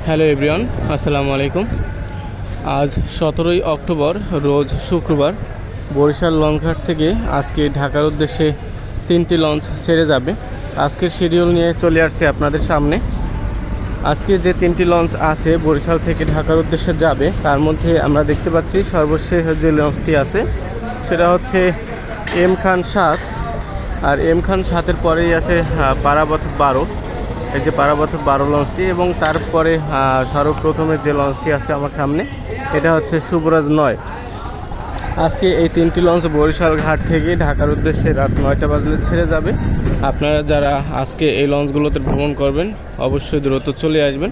Hello everyone, আসসালামু আলাইকুম। আজ 17ই অক্টোবর, রোজ শুক্রবার, বরিশাল লঞ্চঘাট থেকে আজকে ঢাকার উদ্দেশ্যে 3টি লঞ্চ ছেড়ে যাবে। আজকের শিডিউল নিয়ে চলে আসছে আপনাদের সামনে। আজকে যে 3টি লঞ্চ আছে বরিশাল থেকে ঢাকার উদ্দেশ্যে যাবে, তার মধ্যে আমরা দেখতে পাচ্ছি সর্বশেষ যে লঞ্চটি আছে সেটা হচ্ছে এম খান 7। আর এম খান 7-এর পরেই আছে পারাবত 12। এই যে পারাবত 12 লঞ্চটি, এবং তারপরে সর্বপ্রথমে যে লঞ্চটি আছে আমার সামনে, এটা হচ্ছে শুভরাজ 9। আজকে এই 3টি লঞ্চ বরিশাল ঘাট থেকে ঢাকার উদ্দেশ্যে রাত 9টা বাজলে ছেড়ে যাবে। আপনারা যারা আজকে এই লঞ্চগুলোতে ভ্রমণ করবেন অবশ্যই দ্রুত চলে আসবেন।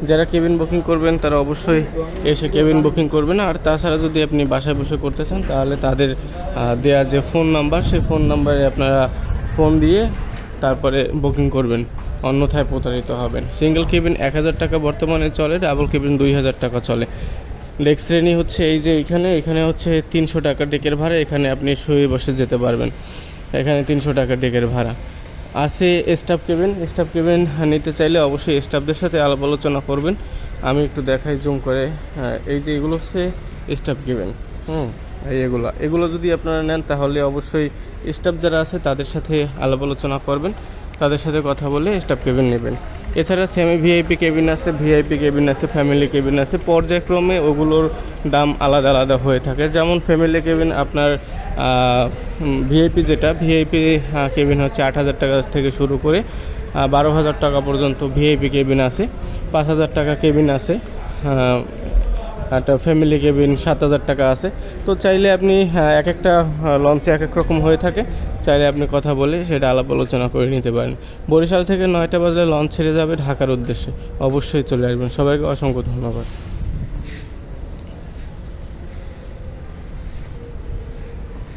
যারা কেবিন বুকিং করবেন তারা অবশ্যই এসে কেবিন বুকিং করবেন। আর তাছাড়া যদি আপনি বাসায় বসে করতে চান তাহলে তাদের দেওয়া যে ফোন নাম্বার, সেই ফোন নাম্বারে আপনারা ফোন দিয়ে তারপরে বুকিং করবেন, অন্যথায় প্রতারিত হবেন। সিঙ্গেল কেবিন 1000 টাকা বর্তমানে চলে, ডাবল কেবিন 2000 টাকা চলে। লেগ শ্রেণী হচ্ছে এই যে এখানে হচ্ছে 300 টাকা ডেকের ভাড়া। এখানে আপনি শুয়ে বসে যেতে পারবেন। এখানে 300 টাকা ডেকের ভাড়া আছে। স্টাফ কেবিন নিতে চাইলে অবশ্যই স্টাফদের সাথে আলাপ আলোচনা করবেন। আমি একটু দেখাই জুম করে। এই যে এগুলো হচ্ছে স্টাফ কেবিন। এগুলো যদি আপনারা নেন তাহলে অবশ্যই স্টাফ যারা আছে তাদের সাথে আলাপ আলোচনা করবেন, তাদের সাথে কথা বলে স্টাফ কেবিন নেবেন। এছাড়া সেমি ভিআইপি কেবিন আছে, ভিআইপি কেবিন আছে, ফ্যামিলি কেবিন আছে। পর্যায়ক্রমে ওগুলোর দাম আলাদা আলাদা হয়ে থাকে। যেমন ফ্যামিলি কেবিন আপনার ভিআইপি কেবিন হচ্ছে 8000 টাকা থেকে শুরু করে 12,000 টাকা পর্যন্ত ভিআইপি কেবিন আছে। 5000 টাকা কেবিন আছে। একটা ফ্যামিলি কেবিন 7000 টাকা আছে। তো চাইলে আপনি এক একটা লঞ্চে এক এক রকম হয়ে থাকে, চাইলে আপনি কথা বলে সেটা আলাপ আলোচনা করে নিতে পারেন। বরিশাল থেকে 9টা বাজলে লঞ্চ ছেড়ে যাবে ঢাকার উদ্দেশ্যে। অবশ্যই চলে আসবেন। সবাইকে অসংখ্য ধন্যবাদ।